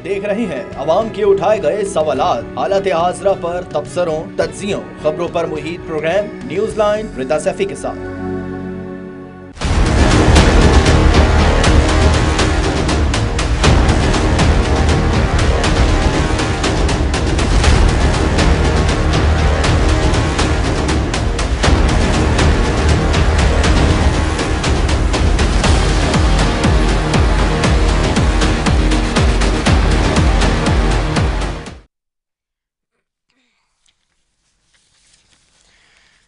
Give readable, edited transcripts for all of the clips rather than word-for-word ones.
देख रहे हैं अवाम के उठाए गए सवालात, हालत हाजरा पर तबसरों, तज्जियों, खबरों पर मुहित प्रोग्राम न्यूज लाइन रिदा सैफी के साथ।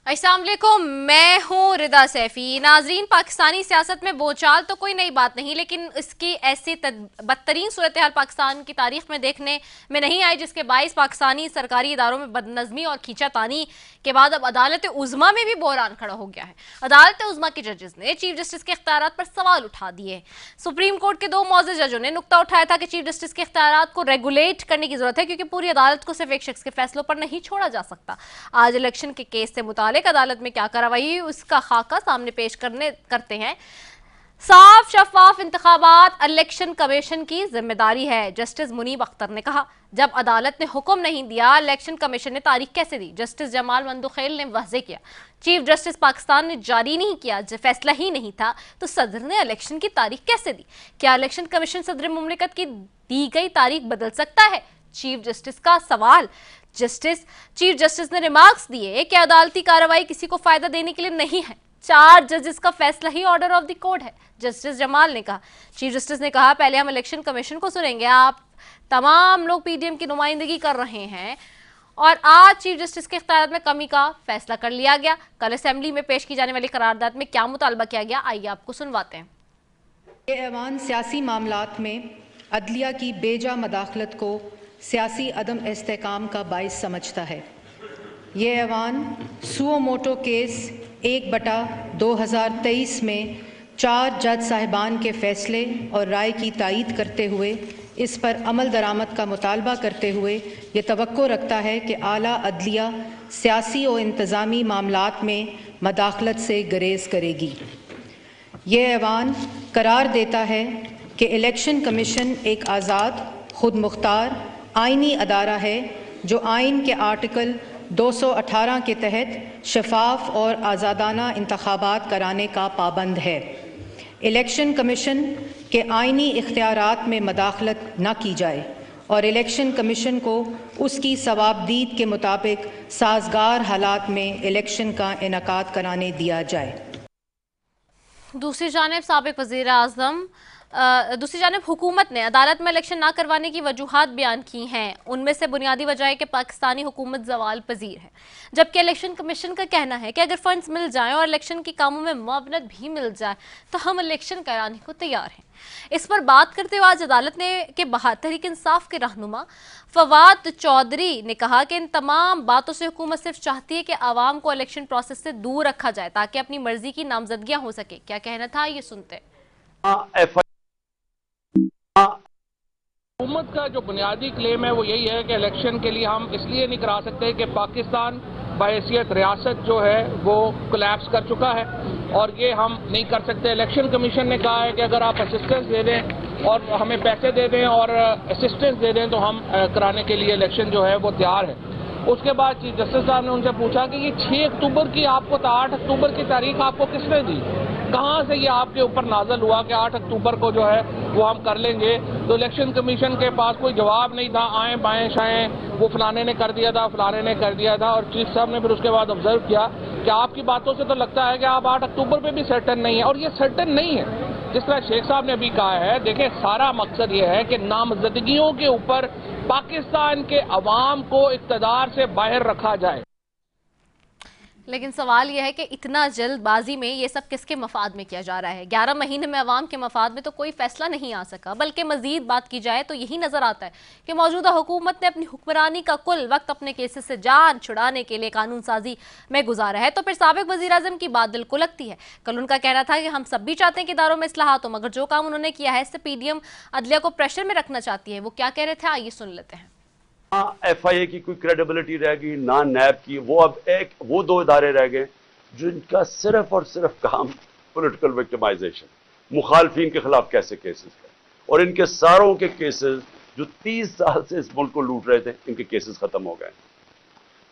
अस्सलाम वालेकुम, मैं हूँ रिदा सैफी। नाजरीन, पाकिस्तानी सियासत में बोलचाल तो कोई नई बात नहीं, लेकिन इसकी ऐसी बदतरीन सूरत हाल पाकिस्तान की तारीख में देखने में नहीं आई, जिसके बाइस पाकिस्तानी सरकारी इदारों में बदनज़मी और खींचातानी के बाद अब अदालत उज़्मा में भी बहरान खड़ा हो गया है। अदालत उज़्मा के जजेस ने चीफ जस्टिस के इख्तियारात पर सवाल उठा दिए। सुप्रीम कोर्ट के 2 मौजूद जजों ने नुक्ता उठाया था कि चीफ जस्टिस के इख्तियारात को रेगुलेट करने की जरूरत है, क्योंकि पूरी अदालत को सिर्फ एक शख्स के फैसलों पर नहीं छोड़ा जा सकता। आज इलेक्शन के केस से मुतालिक अदालत में क्या कार्रवाई हुई, उसका खाका सामने पेश करते हैं। साफ शफाफ इंतखाबात इलेक्शन कमीशन की जिम्मेदारी है, जस्टिस मुनीब अख्तर ने कहा। जब अदालत ने हुक्म नहीं दिया, इलेक्शन कमीशन ने तारीख कैसे दी? जस्टिस जमाल मंदुखेल ने वाज़ेह किया। चीफ जस्टिस पाकिस्तान ने जारी नहीं किया, फैसला ही नहीं था तो सदर ने इलेक्शन की तारीख कैसे दी? क्या इलेक्शन कमीशन सदर मुमलिकत की दी गई तारीख बदल सकता है? चीफ जस्टिस का सवाल। चीफ जस्टिस ने रिमार्क्स दिए कि अदालती कार्रवाई किसी को फायदा देने के लिए नहीं है, 4 जजेस का फैसला ही ऑर्डर ऑफ द कोर्ट है, जस्टिस जमाल ने कहा। चीफ जस्टिस ने कहा, पहले हम इलेक्शन कमीशन को सुनेंगे, आप तमाम लोग पीडीएम की नुमाइंदगी कर रहे हैं और आज चीफ जस्टिस के इख्तियार में कमी का फैसला कर लिया गया। कल असेंबली में पेश की जाने वाली करारदाद में क्या मुतालबा किया गया, आइए आपको सुनवाते हैं। ये ऐवान सियासी मामलात में अदलिया की बेजा मदाखलत को सियासी अदम इस्तेकाम का बाइस समझता है। ये ऐवान सुओ मोटो केस 1/2023 में 4 जज साहिबान के फैसले और राय की तायीद करते हुए इस पर अमल दरामद का मुतालबा करते हुए ये तवक्को रखता है कि आला अदलिया सियासी और इंतज़ामी मामलात में मदाखलत से गुरेज करेगी। ये ऐवान करार देता है कि इलेक्शन कमीशन एक आज़ाद, खुद मुख्तार आइनी अदारा है जो आइन के आर्टिकल 218 के तहत शफाफ और आज़ादाना इंतखाबात कराने का पाबंद है। इलेक्शन कमीशन के आइनी इख्तियारात में मदाखलत न की जाए और इलेक्शन कमीशन को उसकी सवाबदीद के मुताबिक साजगार हालात में इलेक्शन का इनेकाद कराने दिया जाए। दूसरी जानिब साबिक वज़ीर आज़म दूसरी जानिब हुकूमत ने अदालत में इलेक्शन ना करवाने की वजूहात बयान की हैं। उनमें से बुनियादी वजह है कि पाकिस्तानी हुकूमत जवाल पजीर है, जबकि इलेक्शन कमीशन का कहना है कि अगर फंड्स मिल जाएं और इलेक्शन के कामों में मुआवनत भी मिल जाए तो हम इलेक्शन कराने को तैयार हैं। इस पर बात करते हुए आज अदालत ने के तहरीक इंसाफ के रहनुमा फवाद चौधरी ने कहा कि इन तमाम बातों से हुकूमत सिर्फ चाहती है कि आवाम को इलेक्शन प्रोसेस से दूर रखा जाए ताकि अपनी मर्जी की नामजदगियां हो सके। क्या कहना था, ये सुनते। हुकूमत का जो बुनियादी क्लेम है वो यही है कि इलेक्शन के लिए हम इसलिए नहीं करा सकते कि पाकिस्तान बहैसियत रियासत जो है वो कोलैप्स कर चुका है और ये हम नहीं कर सकते। इलेक्शन कमीशन ने कहा है कि अगर आप असिस्टेंस दे दें और हमें पैसे दे दें और असिस्टेंस दे दें तो हम कराने के लिए इलेक्शन जो है वो तैयार है। उसके बाद चीफ जस्टिस साहब ने उनसे पूछा कि ये 6 अक्टूबर की आपको 8 अक्टूबर की तारीख आपको किसने दी, कहाँ से ये आपके ऊपर नाजल हुआ कि 8 अक्टूबर को जो है वो हम कर लेंगे? तो इलेक्शन कमीशन के पास कोई जवाब नहीं था। आए बाएं शाएं वो फलाने ने कर दिया था, फलाने ने कर दिया था। और चीफ साहब ने फिर उसके बाद ऑब्जर्व किया कि आपकी बातों से तो लगता है कि आप 8 अक्टूबर पे भी सर्टन नहीं है, और ये सर्टन नहीं है। जिस तरह शेख साहब ने अभी कहा है, देखिए सारा मकसद ये है कि नामजदगियों के ऊपर पाकिस्तान के अवाम को इक़्तिदार से बाहर रखा जाए। लेकिन सवाल यह है कि इतना जल्दबाजी में ये सब किसके मफाद में किया जा रहा है? 11 महीने में अवाम के मफाद में तो कोई फैसला नहीं आ सका, बल्कि मजीद बात की जाए तो यही नजर आता है कि मौजूदा हुकूमत ने अपनी हुक्मरानी का कुल वक्त अपने केसेस से जान छुड़ाने के लिए कानून साजी में गुजारा है। तो फिर साबिक वज़ीर आज़म की बात दिल को लगती है। कल उनका कहना था कि हम सब भी चाहते हैं कि इदारों में इस्लाहात हो, मगर जो काम उन्होंने किया है इससे पीडीएम अदलिया को प्रेशर में रखना चाहती है। वो क्या कह रहे थे, आइए सुन लेते हैं। FIA की कोई क्रेडिबिलिटी रह गई ना, नैब की। वो अब वो 2 इदारे रह गए जिनका सिर्फ और सिर्फ काम पॉलिटिकल विक्टिमाइजेशन, मुखालफिन के खिलाफ कैसे केसेस है, और इनके सारों के केसेस जो 30 साल से इस मुल्क को लूट रहे थे, इनके केसेस खत्म हो गए।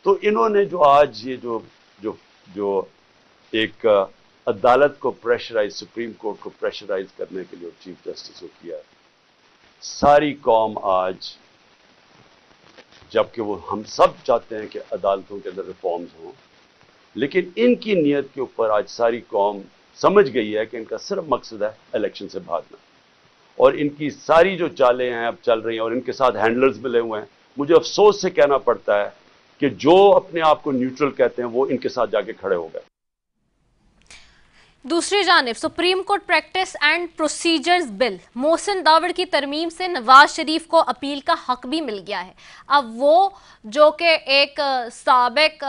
तो इन्होंने जो आज ये जो एक अदालत को प्रेशराइज, सुप्रीम कोर्ट को प्रेशराइज करने के लिए चीफ जस्टिस को किया है, सारी कौम आज, जबकि वो हम सब चाहते हैं कि अदालतों के अंदर रिफॉर्म्स हों, लेकिन इनकी नीयत के ऊपर आज सारी कौम समझ गई है कि इनका सिर्फ मकसद है इलेक्शन से भागना, और इनकी सारी जो चालें हैं अब चल रही हैं, और इनके साथ हैंडलर्स मिले हुए हैं। मुझे अफसोस से कहना पड़ता है कि जो अपने आप को न्यूट्रल कहते हैं वो इनके साथ जाके खड़े हो गए। दूसरी जानिब supreme court practice and procedures bill Mohsin Dawar की तरमीम से नवाज शरीफ को अपील का हक भी मिल गया है। अब वो जो कि एक साबिक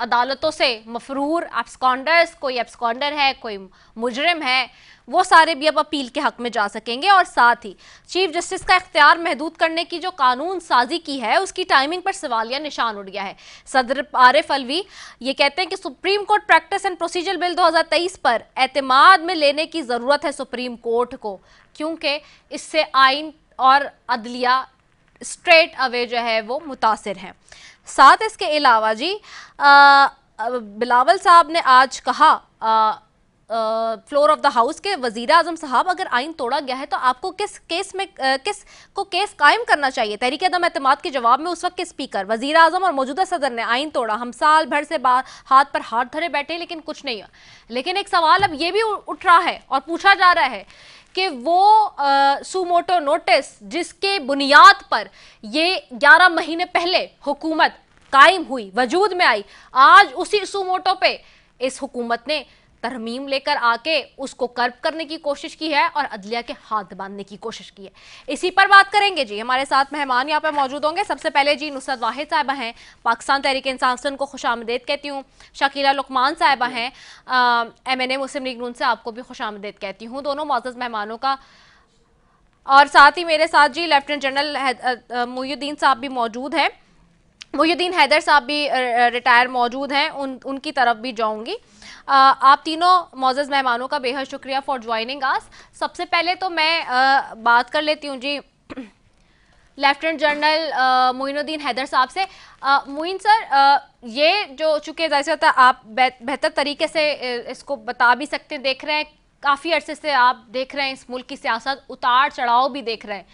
अदालतों से मफरूर एब्सकॉन्डर्स, कोई एब्सकॉन्डर है, कोई मुजरिम है, वो सारे भी अब अपील के हक में जा सकेंगे। और साथ ही चीफ जस्टिस का इख्तियार महदूद करने की जो कानून साजी की है उसकी टाइमिंग पर सवालिया निशान उठ गया है। सदर आरिफ अलवी ये कहते हैं कि supreme court practice and procedure bill 2023 पर एतमाद में लेने की ज़रूरत है सुप्रीम कोर्ट को, क्योंकि इससे आइन और अदलिया स्ट्रेट अवे जो है वो मुतासिर हैं। साथ इसके अलावा जी बिलावल साहब ने आज कहा फ्लोर ऑफ द हाउस के वजीर आजम साहब, अगर आइन तोड़ा गया है तो आपको किस केस कायम करना चाहिए। तहरीक अदम एतमाद के जवाब में उस वक्त के स्पीकर, वजीर आजम और मौजूदा सदर ने आइन तोड़ा, हम साल भर से हाथ पर हाथ धरे बैठे लेकिन कुछ नहीं हुआ। लेकिन एक सवाल अब ये भी उठ रहा है और पूछा जा रहा है कि वो सुमोटो नोटिस जिसके बुनियाद पर ये 11 महीने पहले हुकूमत कायम हुई, वजूद में आई, आज उसी सुमोटो पे इस हुकूमत ने तरमीम लेकर आके उसको कर्ब करने की कोशिश की है और अदलिया के हाथ बांधने की कोशिश की है। इसी पर बात करेंगे जी। हमारे साथ मेहमान यहाँ पर मौजूद होंगे। सबसे पहले जी नुसरत वाहिद साहिबा हैं, पाकिस्तान तहरीक इंसान को खुशामदीद कहती हूँ। शकीला लुकमान साहिबा हैं, MNA मुस्लिम लीग नून से आपको भी खुशामदीद कहती हूँ, दोनों मुअज़्ज़ज़ मेहमानों का। और साथ ही मेरे साथ जी लेफ्टिनेंट जनरल मुहिउद्दीन साहब भी मौजूद हैं, मुहिउद्दीन हैदर साहब भी रिटायर मौजूद हैं, उनकी तरफ भी जाऊंगी। आप तीनों मौजूद मेहमानों का बेहद शुक्रिया फॉर ज्वाइनिंग अस। सबसे पहले तो मैं बात कर लेती हूँ जी लेफ्टिनेंट जनरल मुइनुद्दीन हैदर साहब से। मुइन सर, ये जो चूँकि जैसे होता है आप बेहतर तरीके से इसको बता भी सकते हैं, देख रहे हैं काफ़ी अरसे से आप देख रहे हैं इस मुल्क की सियासत, उतार चढ़ाव भी देख रहे हैं,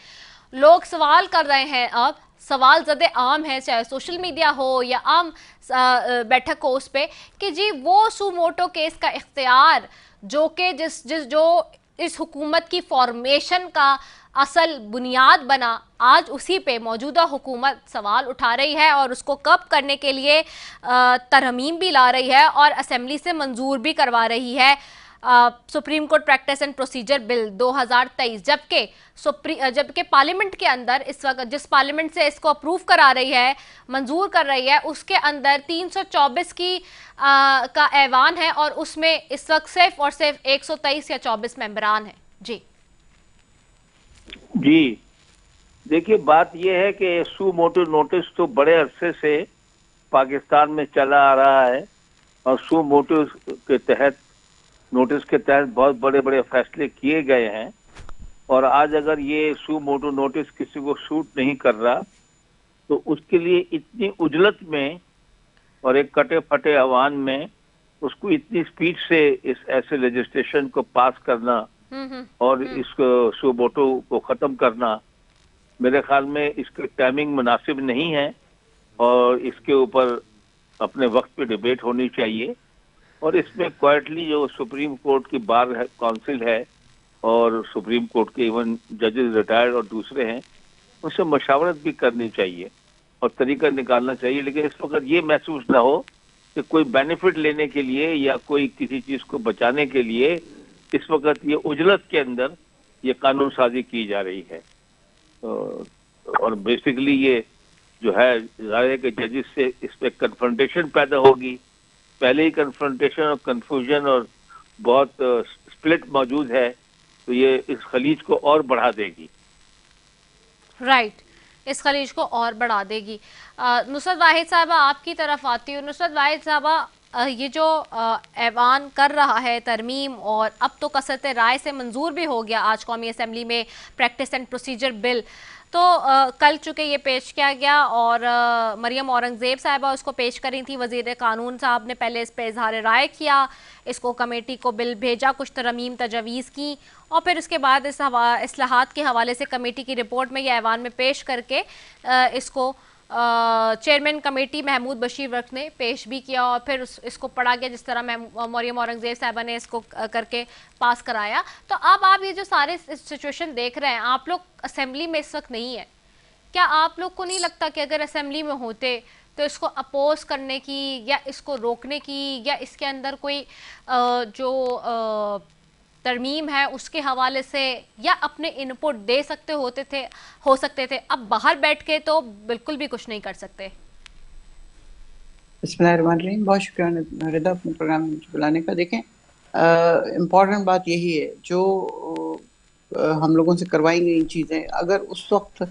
लोग सवाल कर रहे हैं, अब सवाल ज़्यादा आम है चाहे सोशल मीडिया हो या आम बैठक हो उस पर, कि जी वो सुमोटो केस का इख्तियार जो कि जो इस हुकूमत की फॉर्मेशन का असल बुनियाद बना, आज उसी पे मौजूदा हुकूमत सवाल उठा रही है और उसको कब करने के लिए तरमीम भी ला रही है और असेंबली से मंजूर भी करवा रही है supreme court practice and procedure bill 2023, जबकि पार्लियामेंट के अंदर इस वक्त जिस पार्लियामेंट से इसको अप्रूव करा रही है, मंजूर कर रही है, उसके अंदर 324 की का ऐवान है और उसमें इस वक्त सिर्फ और सिर्फ 123 या 24 मेंबरान हैं। जी देखिए, बात यह है कि सुमोटो नोटिस तो बड़े अरसे से पाकिस्तान में चला आ रहा है और सुमोटो के तहत नोटिस के तहत बहुत बड़े बड़े फैसले किए गए हैं। और आज अगर ये सुमोटो नोटिस किसी को सूट नहीं कर रहा तो उसके लिए इतनी उजलत में और एक कटे फटे आह्वान में उसको इतनी स्पीड से इस ऐसे लेजिस्लेशन को पास करना और इसको सुमोटो को खत्म करना, मेरे ख्याल में इसकी टाइमिंग मुनासिब नहीं है और इसके ऊपर अपने वक्त पे डिबेट होनी चाहिए। और इसमें क्वाइटली जो सुप्रीम कोर्ट की बार काउंसिल है और सुप्रीम कोर्ट के इवन जजेस रिटायर्ड और दूसरे हैं, उनसे मशावरत भी करनी चाहिए और तरीका निकालना चाहिए। लेकिन इस वक्त ये महसूस ना हो कि कोई बेनिफिट लेने के लिए या कोई किसी चीज को बचाने के लिए इस वक्त ये उजलत के अंदर ये कानून साजी की जा रही है। और बेसिकली ये जो है जाहिर है कि जजेस से इस पे कन्फ्रंटेशन पैदा होगी। पहले ही कन्फ्रंटेशन और कंफ्यूजन और बहुत स्प्लिट मौजूद है, तो ये इस खलीज को और बढ़ा देगी। राइट, इस खलीज को और बढ़ा देगी। नुसरत वाहिद साहबा आपकी तरफ आती हूँ। नुसरत वाहिद साहबा, ये जो ऐवान कर रहा है तरमीम और अब तो कसरत राय से मंजूर भी हो गया आज कौमी असम्बली में प्रैक्टिस एंड प्रोसीजर बिल, तो कल चूँकि ये पेश किया गया और मरियम औरंगज़ेब साहिबा उसको पेश करी थी, वज़ीर कानून साहब ने पहले इस पर इजहार राय किया, इसको कमेटी को बिल भेजा, कुछ तरमीम तजवीज़ की और फिर उसके बाद इस इस्लाहात के हवाले से कमेटी की रिपोर्ट में या ऐवान में पेश करके इसको चेयरमैन कमेटी महमूद बशीर वक्त ने पेश भी किया और फिर इसको पढ़ा गया जिस तरह मरियम औरंगज़ेब साहिबा ने इसको करके पास कराया। तो अब आप ये जो सारे सिचुएशन देख रहे हैं, आप लोग असेंबली में इस वक्त नहीं है, क्या आप लोग को नहीं लगता कि अगर असेंबली में होते तो इसको अपोज करने की या इसको रोकने की या इसके अंदर कोई जो तरमीम है उसके हवाले से या अपने इनपुट दे हो सकते थे। अब बाहर बैठ के तो बिल्कुल भी कुछ नहीं कर सकते। बिस्मिल्लाहिर्रहमानिर्रहीम, बहुत शुक्रिया रिदा अपने प्रोग्राम में बुलाने का। देखें, इम्पॉर्टेंट बात यही है, जो हम लोगों से करवाई गई चीज़ें अगर उस वक्त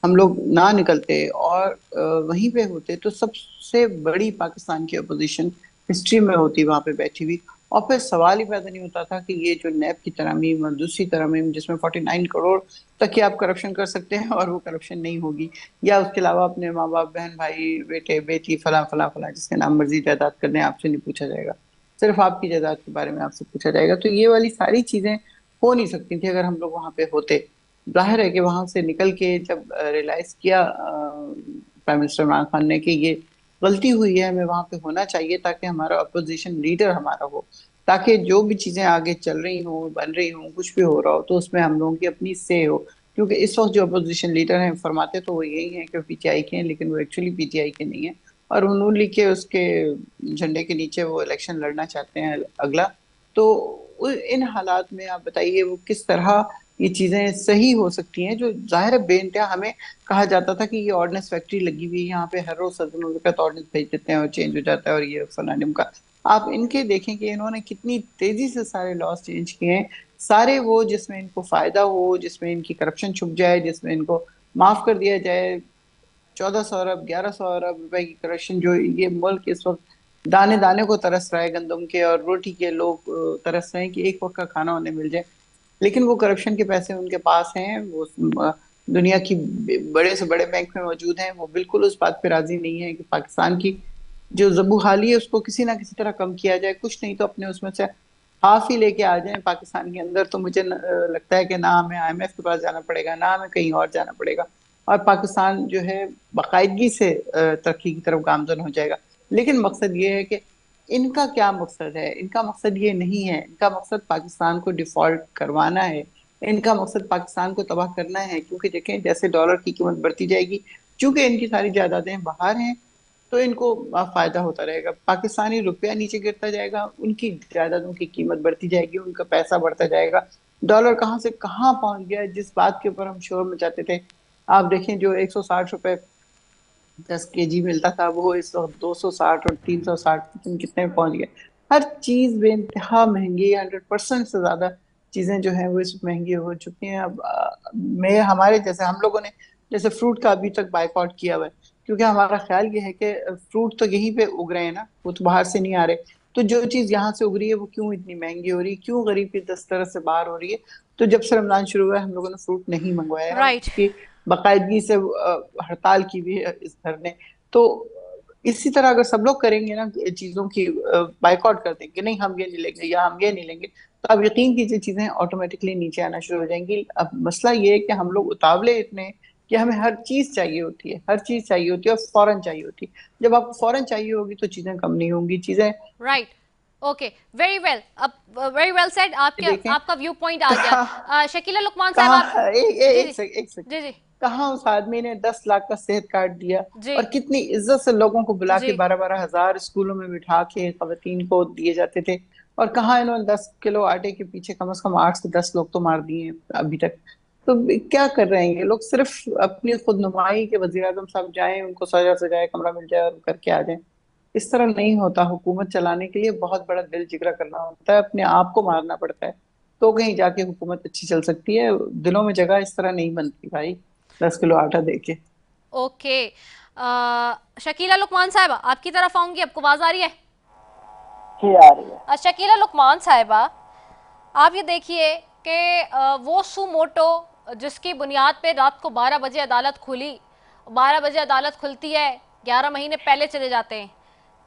हम लोग ना निकलते और वहीं पे होते तो सबसे बड़ी पाकिस्तान की अपोजिशन हिस्ट्री में होती वहाँ पे बैठी हुई, और फिर सवाल ही पैदा नहीं होता था कि ये जो नैब की तरमीम और दूसरी तरमीम जिसमें 49 करोड़ तक की आप करप्शन कर सकते हैं और वो करप्शन नहीं होगी, या उसके अलावा अपने माँ बाप, बहन भाई, बेटे बेटी, फला फला फला जिसके नाम मर्जी जायदाद करने आपसे नहीं पूछा जाएगा, सिर्फ आपकी जायदाद के बारे में आपसे पूछा जाएगा। तो ये वाली सारी चीज़ें हो नहीं सकती थी अगर हम लोग वहाँ पे होते। जाहिर है कि वहाँ से निकल के जब रियलाइज़ किया प्राइम मिनिस्टर इमरान खान ने कि ये गलती हुई है, हमें वहाँ पे होना चाहिए ताकि हमारा अपोजिशन लीडर हमारा हो, ताकि जो भी चीज़ें आगे चल रही हों, बन रही हों, कुछ भी हो रहा हो तो उसमें हम लोगों की अपनी से हो। क्योंकि इस वक्त जो अपोजिशन लीडर हैं फरमाते तो वो यही हैं कि पीटीआई के हैं, लेकिन वो एक्चुअली पीटीआई के नहीं है और नून लीग के उसके झंडे के नीचे वो इलेक्शन लड़ना चाहते हैं अगला। तो इन हालात में आप बताइए वो किस तरह ये चीज़ें सही हो सकती हैं, जो जाहिर है बेइंतहा हमें कहा जाता था कि ये ऑर्डिनेंस फैक्ट्री लगी हुई है, यहाँ पे हर रोज सदन ऑर्डिनेंस भेज देते हैं और चेंज हो जाता है और ये फलानिम का। आप इनके देखें कि इन्होंने कितनी तेजी से सारे लॉज चेंज किए हैं, सारे वो जिसमें इनको फायदा हो, जिसमें इनकी करप्शन छुप जाए, जिसमें इनको माफ कर दिया जाए। 1400 अरब 1100 अरब रुपए की करप्शन जो ये मुल्क इस वक्त दाने दाने को तरस रहा है, गंदम के और रोटी के लोग तरस रहे हैं कि एक वक्त का खाना उन्हें मिल जाए, लेकिन वो करप्शन के पैसे उनके पास हैं, वो दुनिया की बड़े से बड़े बैंक में मौजूद हैं। वो बिल्कुल उस बात पे राजी नहीं है कि पाकिस्तान की जो ज़बूहाली है उसको किसी ना किसी तरह कम किया जाए, कुछ नहीं तो अपने उसमें से हाफ ही लेके आ जाए पाकिस्तान के अंदर। तो मुझे लगता है कि ना हमें IMF के पास जाना पड़ेगा, ना हमें कहीं और जाना पड़ेगा, और पाकिस्तान जो है बाकायदगी से तरक्की की तरफ गामजन हो जाएगा। लेकिन मकसद ये है कि इनका क्या मकसद है? इनका मकसद ये नहीं है, इनका मकसद पाकिस्तान को डिफॉल्ट करवाना है, इनका मकसद पाकिस्तान को तबाह करना है। क्योंकि देखें जैसे डॉलर की कीमत बढ़ती जाएगी, चूंकि इनकी सारी जायदादें बाहर हैं तो इनको फायदा होता रहेगा, पाकिस्तानी रुपया नीचे गिरता जाएगा, उनकी जायदादों की कीमत बढ़ती जाएगी, उनका पैसा बढ़ता जाएगा। डॉलर कहाँ से कहाँ पहुंच गया, जिस बात के ऊपर हम शोर मचाते थे, आप देखें जो 160 रुपए 10 kg मिलता था वो इस वक्त 260 और 360 कितने में पहुंच गए। हर चीज बेइंतहा महंगी, 100% से ज्यादा चीजें जो हैं वो इस महंगी हो चुकी हैं। अब मैं हमारे जैसे हम लोगों ने जैसे फ्रूट का अभी तक बाइकआउट किया हुआ है, क्योंकि हमारा ख्याल ये है कि फ्रूट तो यहीं पे उग रहे हैं ना, वो तो बाहर से नहीं आ रहे, तो जो चीज यहाँ से उग रही है वो क्यों इतनी महंगी हो रही है, क्यों गरीब की दस्तरस से बाहर हो रही है। तो जब से रमजान शुरू हुआ है हम लोगों ने फ्रूट नहीं मंगवाया है, उसकी बाकायदगी से हड़ताल की भी है इस घर ने। तो इसी तरह अगर सब लोग करेंगे ना चीजों की बाइकआउट कर देंगे, नहीं हम ये नहीं लेंगे या हम ये नहीं लेंगे, तो अब यकीन कीजिए चीजें ऑटोमेटिकली नीचे आना शुरू हो जाएंगी। अब मसला ये है कि हम लोग उतावले इतने कि हमें हर चीज चाहिए होती है, हर चीज चाहिए होती है और फौरन चाहिए होती है। जब आपको फौरन चाहिए होगी तो चीजें कम नहीं होंगी, चीजें राइट। ओके, वेरी वेल, अब वेरी वेल सेड, आपका व्यू पॉइंट आ गया। शकीला लुकमान साहब, एक सेकंड जी जी, कहाँ उस आदमी ने 10 लाख का सेहत कार्ड दिया और कितनी इज्जत से लोगों को बुला के 12-12 हजार स्कूलों में बिठा के खवातीन को दिए जाते थे, और कहाँ इन्होंने 10 किलो आटे के पीछे कम से कम 8 से 10 लोग तो मार दिए अभी तक। तो क्या कर रहे हैं ये लोग? सिर्फ अपनी खुद नुमाई के वजीर आजम साहब जाएं, उनको सजा सजाए कमरा मिल जाए और करके आ जाएं। इस तरह नहीं होता। हुकूमत चलाने के लिए बहुत बड़ा दिल जिगरा करना होता है, अपने आप को मारना पड़ता है, तो कहीं जाके हुकूमत अच्छी चल सकती है। दिलों में जगह इस तरह नहीं बनती भाई 10 किलो आटा देके। ओके, शकीला लुकमान साहिबा आपकी तरफ आऊंगी, आपको आवाज आ रही है? जी आ रही है। शकीला लुकमान साहिबा, आप ये देखिए कि वो सुमोटो जिसकी बुनियाद पे रात को 12 बजे अदालत खुली, 12 बजे अदालत खुलती है, 11 महीने पहले चले जाते हैं,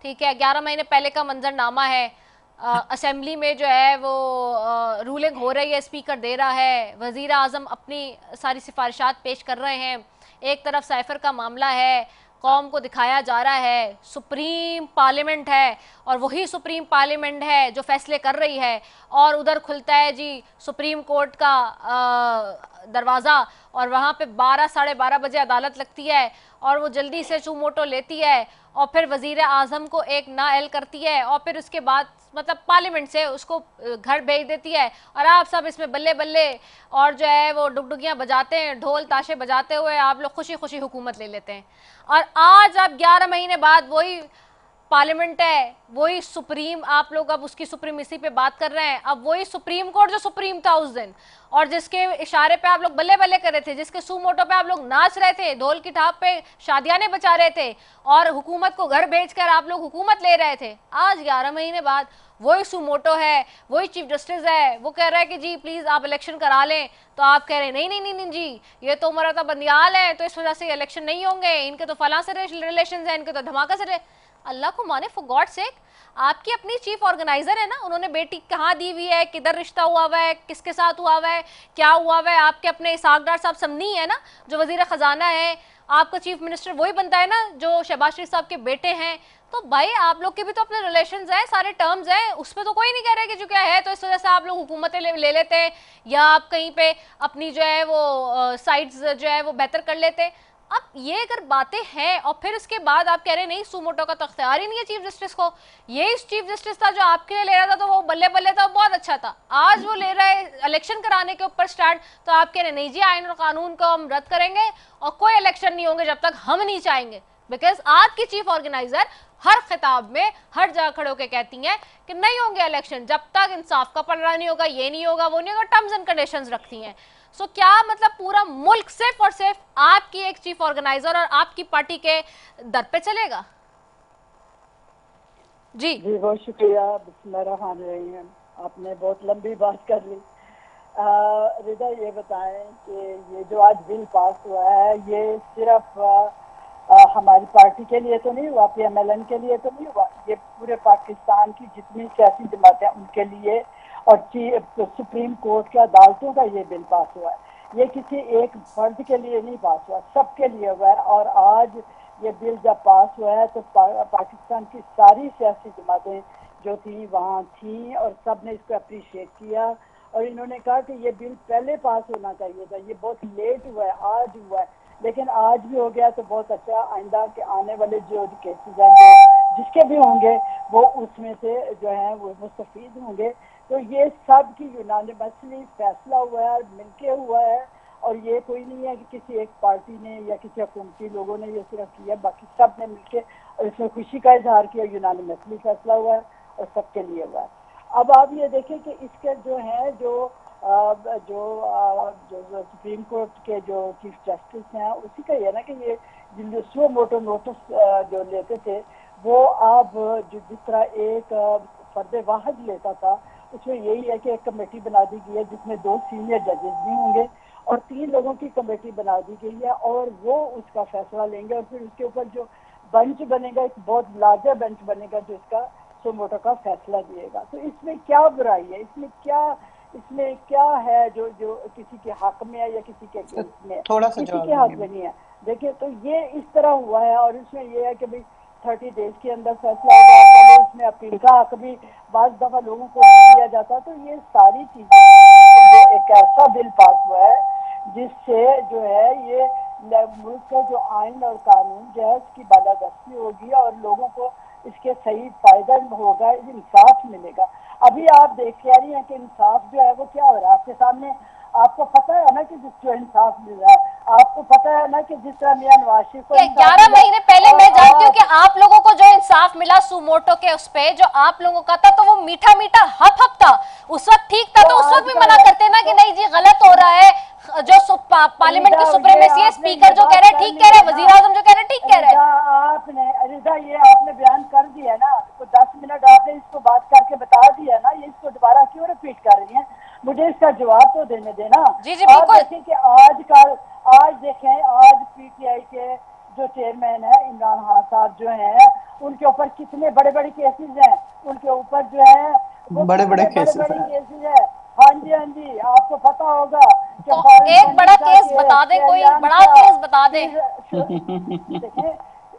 ठीक है, 11 महीने पहले का मंजरनामा है। असेंबली में जो है वो रूलिंग हो रही है, स्पीकर दे रहा है, वज़ीर आज़म अपनी सारी सिफारिशात पेश कर रहे हैं, एक तरफ साइफर का मामला है, कौम को दिखाया जा रहा है सुप्रीम पार्लियामेंट है और वही सुप्रीम पार्लियामेंट है जो फैसले कर रही है, और उधर खुलता है जी सुप्रीम कोर्ट का दरवाज़ा और वहाँ पे 12 साढ़े 12 बजे अदालत लगती है और वो जल्दी से सुमोटो लेती है और फिर वज़ीर आज़म को एक नाअहल करती है और फिर उसके बाद मतलब पार्लियामेंट से उसको घर भेज देती है और आप सब इसमें बल्ले बल्ले और जो है वो डुगडुगियाँ बजाते हैं, ढोल ताशे बजाते हुए आप लोग खुशी खुशी हुकूमत ले लेते हैं। और आज अब 11 महीने बाद वही पार्लियामेंट है, वही सुप्रीम, आप लोग अब उसकी सुप्रीमेसी पे बात कर रहे हैं। अब वही सुप्रीम कोर्ट जो सुप्रीम था उस दिन और जिसके इशारे पे आप लोग बल्ले बल्ले कर रहे थे, जिसके सुमोटो पे आप लोग नाच रहे थे, ढोल की थाप पे शादियाने बचा रहे थे और हुकूमत को घर भेजकर आप लोग हुकूमत ले रहे थे, आज 11 महीने बाद वही सुमोटो है, वही चीफ जस्टिस है, वो कह रहा है कि जी प्लीज आप इलेक्शन करा लें, तो आप कह रहे हैं नहीं नहीं नहीं नहीं जी ये तो मराठा बंदियाल है तो इस वजह से इलेक्शन नहीं होंगे, इनके तो फलां से रिलेशन है, इनके तो धमाका से अल्लाह को माने, फॉर गॉड सेक। आपकी अपनी चीफ ऑर्गेनाइजर है ना, उन्होंने बेटी कहाँ दी हुई है, किधर रिश्ता हुआ हुआ है, किसके साथ हुआ हुआ है, क्या हुआ हुआ है, आपके अपने इसाक डार साहब समनी है ना जो वजीर खजाना है, आपका चीफ मिनिस्टर वही बनता है ना जो शहबाज शरीफ साहब के बेटे हैं, तो भाई आप लोग के भी तो अपने रिलेशंस हैं, सारे टर्म्स हैं, उसमें तो कोई नहीं कह रहा है कि जो क्या है तो इस वजह से आप लोग हुकूमतें ले लेते हैं या आप कहीं पे अपनी जो है वो साइड्स जो है वो बेहतर कर लेते हैं। अब ये अगर बातें हैं और फिर उसके बाद आप कह रहे नहीं सुमोटो का तो अख्तियार ही नहीं है चीफ जस्टिस को, ये इस चीफ जस्टिस था जो आपके लिए ले रहा था तो वो बल्ले बल्ले था, बहुत अच्छा था, आज वो ले रहा है इलेक्शन कराने के ऊपर स्टार्ट, तो आप कह रहे नहीं जी आइन और कानून को हम रद्द करेंगे और कोई इलेक्शन नहीं होंगे जब तक हम नहीं चाहेंगे, बिकॉज आपकी चीफ ऑर्गेनाइजर हर खिताब में हर जगह खड़े होकर कहती हैं कि नहीं होंगे इलेक्शन जब तक इंसाफ का पलड़ा नहीं होगा, ये नहीं होगा, वो नहीं होगा, टर्म्स एंड कंडीशंस रखती हैं। सो क्या मतलब पूरा मुल्क सिर्फ और सिर्फ आपकी एक चीफ ऑर्गेनाइजर और आपकी पार्टी के दर पे चलेगा? जी बहुत शुक्रिया, बिस्मिल्लाहिर्रहमानिर्रहीम, आपने बहुत लंबी बात कर ली। रिदा ये बताएं कि ये जो आज बिल पास हुआ है ये सिर्फ हमारी पार्टी के लिए तो नहीं हुआ, PMLN के लिए तो नहीं हुआ, ये पूरे पाकिस्तान की जितनी सियासी जमातें उनके लिए और सुप्रीम कोर्ट की अदालतों का ये बिल पास हुआ है। ये किसी एक फर्द के लिए नहीं पास हुआ, सबके लिए हुआ है। और आज ये बिल जब पास हुआ है तो पाकिस्तान की सारी सियासी जमातें जो थी वहाँ थी और सब ने इसको अप्रिशिएट किया और इन्होंने कहा कि ये बिल पहले पास होना चाहिए था, ये बहुत लेट हुआ है, आज हुआ है, लेकिन आज भी हो गया तो बहुत अच्छा। आइंदा के आने वाले जो केसेस हैं जो जिसके भी होंगे वो उसमें से जो है वो मुस्तफीद होंगे। तो ये सब की यूनानिमसली फैसला हुआ है, मिलके हुआ है और ये कोई नहीं है कि किसी एक पार्टी ने या किसी हुकूमती लोगों ने ये सिर्फ किया, बाकी सब ने मिलके और इसमें खुशी का इजहार किया, यूनानिमसली फैसला हुआ है और सबके लिए हुआ है। अब आप ये देखें कि इसके जो है जो सुप्रीम कोर्ट के जो चीफ जस्टिस हैं उसी का ये ना कि ये सुओ मोटो नोटिस जो लेते थे वो अब जिस तरह एक फर्द वाहिद लेता था उसमें यही है कि एक कमेटी बना दी गई है जिसमें 2 सीनियर जजेस भी होंगे और 3 लोगों की कमेटी बना दी गई है और वो उसका फैसला लेंगे और फिर उसके ऊपर जो बेंच बनेगा एक बहुत लार्जर बेंच बनेगा जो इसका सुओ मोटो का फैसला दिएगा। तो इसमें क्या बुराई है, इसमें क्या है जो किसी के हक में है या किसी के केस में, थोड़ा सा किसी के हक में नहीं है। देखिए तो ये इस तरह हुआ है और इसमें ये है कि भाई 30 डेज के अंदर फैसला होगा, पहले इसमें अपील का हक भी बाज़ दफ़ा लोगों को नहीं दिया जाता। तो ये सारी चीज़ें जो एक ऐसा बिल पास हुआ है जिससे जो है ये मुल्क का जो आइन और कानून जो है उसकी बालादस्ती होगी और लोगों को इसके सही फायदा होगा, इंसाफ मिलेगा। अभी आप देख रही हैं कि इंसाफ जो है वो क्या हो रहा है आपके सामने, आपको पता है ना कि जो इंसाफ मिल रहा है, आपको पता है ना कि जिस तरह मियां नवाज शरीफ को 11 महीने पहले मैं जानती हूँ कि आप लोगों को जो इंसाफ मिला सुमोटो के उस पे जो आप लोगों का था तो वो मीठा मीठा हप था, उस वक्त ठीक था, तो उस वक्त भी मना करते ना कि नहीं जी गलत हो रहा है, जो पार्लियामेंट की सुप्रीमेसी है, स्पीकर जो कह रहे हैं ठीक कह रहे हैं, वजीर आजम जो कह रहे हैं ठीक कह रहे हैं। आपने रिजा ये आपने बयान कर दिया ना, तो 10 मिनट आपने इसको बात करके बता दिया ना, ये इसको दोबारा क्यों रिपीट कर रही है, मुझे इसका जवाब जवाब तो देने देना। जी जी आप बिल्कुल। देखें कि आज देखें, आज पीटीआई के जो चेयरमैन है इमरान खान साहब जो हैं, उनके ऊपर कितने बड़े बड़े केसेस हैं, उनके ऊपर जो है वो बड़े बड़े केसेस बड़े हैं। केसेस है। हाँ जी, हाँ जी, आपको पता होगा कि तो फॉरेन एक बड़ा फंडिंग का केस बता दें, कोई चलान बड़ा का, केस बता दें। देखें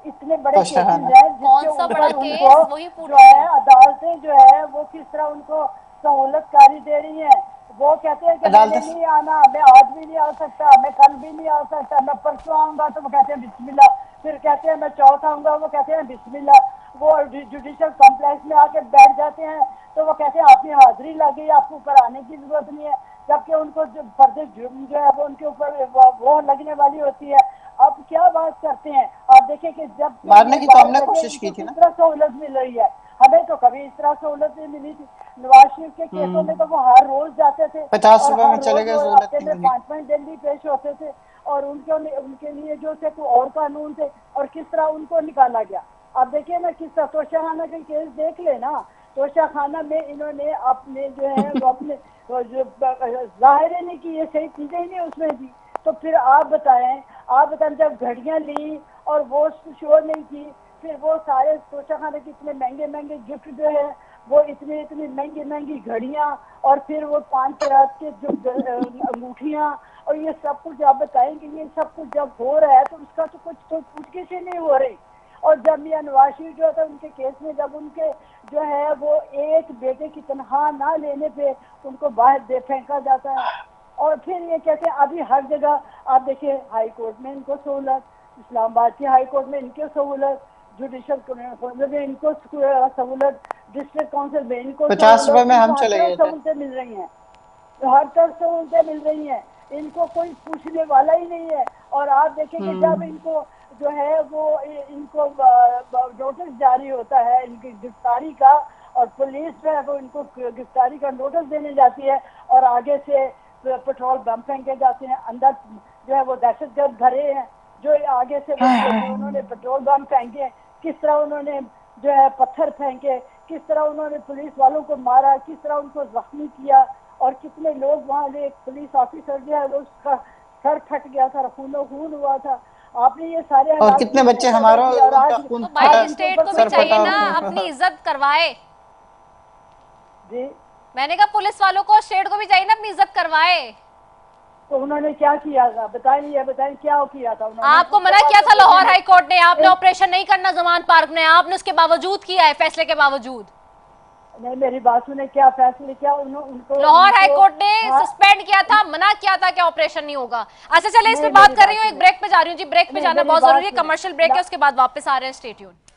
इतने बड़े तो केसेस शहाना हैं कौन जिसके सा बड़ा ऊपर केस, उनको वही पूछ जो रही है हूँ। अदालतें जो है वो किस तरह उनको सहूलतकारी दे रही हैं। वो कहते हैं कि मैंने अदालतें नहीं आना, मैं आज भी नहीं आ सकता, मैं कल भी नहीं आ सकता, मैं परसों आऊंगा तो वो कहते हैं बिस्मिल्लाह, फिर कहते हैं मैं चौथ आऊंगा, वो कहते हैं बिस्मिल्लाह, वो जुडिशल कॉम्प्लेक्स में आके बैठ जाते हैं तो वो कहते हैं आपकी हाजिरी लगी, आपको ऊपर आने की जरूरत नहीं है, जबकि उनको जो फर्दर जुर्म जो है वो उनके ऊपर वो लगने वाली होती है। अब क्या बात करते हैं आप देखें कि जब मारने की तो हमने कोशिश की थी किस ना। तरह सहूलत मिल रही है, हमें तो कभी इस तरह सहूलत नहीं मिली थी। नवाज शरीफ के केसों में तो वो हर रोज जाते थे 50 और रुपए में हर चले रोज गए, वो सहूलत हफ्ते नहीं में मिली। 5-5 दिन भी पेश होते थे और उनके लिए जो थे कोई और कानून थे और किस तरह उनको निकाला गया। अब देखिए ना किस तरह तोशाखाना का केस देख ले ना, तोशाखाना में इन्होंने अपने जो है वो अपने जाहिर नहीं की, ये सही चीजें ही नहीं उसमें दी। तो फिर आप बताएं जब घड़ियां ली और वो शो नहीं की, फिर वो सारे तोशाखाने के इतने महंगे महंगे गिफ्ट जो है वो इतनी महंगी महंगी घड़ियां और फिर वो 5 कैरेट के जो अंगूठियां और ये सब कुछ आप बताएंगे, ये सब कुछ जब हो रहा है तो उसका तो कुछ तो पूछगिछ ही नहीं हो रही। और जब मियां नवाज शरीफ जो था उनके केस में जब उनके जो है वो एक बेटे की तनख्वाह ना लेने पे उनको बाहर दे फेंका जाता है और फिर ये कहते हैं अभी हर जगह आप देखिए हाई कोर्ट में इनको सहूलत, इस्लामाबाद की हाई कोर्ट में इनको सहूलत, जुडिशल काउंसिल में इनको सहूलत, डिस्ट्रिक्ट काउंसिल में इनको 50 रुपए में हम चले गए थे। सहूलतें मिल रही हैं, हर तरफ सहूलतें मिल रही हैं, इनको कोई पूछने वाला ही नहीं है। और आप देखेंगे जब इनको जो है वो इनको नोटिस जारी होता है इनकी गिरफ्तारी का और पुलिस जो है वो इनको गिरफ्तारी का नोटिस देने जाती है और आगे से पेट्रोल बम फेंके जाते हैं, अंदर जो है वो दहशतगर्द भरे हैं जो आगे से उन्होंने पेट्रोल बम फेंके, किस तरह उन्होंने जो है पत्थर फेंके, किस तरह उन्होंने पुलिस वालों को मारा, किस तरह उनको जख्मी किया और कितने लोग वहाँ एक पुलिस ऑफिसर जो है उसका सर फट गया था, खूनो खून हुआ था। आपने ये सारे और कितने बच्चे हमारा तो भाई स्टेट को भी चाहिए ना अपनी इज्जत करवाए। जी मैंने कहा पुलिस वालों को स्टेट को भी चाहिए ना अपनी इज्जत करवाए। तो उन्होंने क्या किया था बताइए क्या किया था उन्होंने? आपको मना किया था लाहौर हाई कोर्ट ने, आपने ऑपरेशन नहीं करना जमान पार्क में, आपने उसके बावजूद किया है, फैसले के बावजूद। नहीं मेरी बात सुने, क्या फैसले किया उनको? लाहौर हाई कोर्ट ने सस्पेंड किया था, मना किया था कि ऑपरेशन नहीं होगा। अच्छा चले इस पे बात कर रही हूँ, एक ब्रेक पे जा रही हूँ जी, ब्रेक पे जाना बहुत जरूरी है, कमर्शियल ब्रेक है, उसके बाद वापस आ रहे हैं, स्टे ट्यून्ड।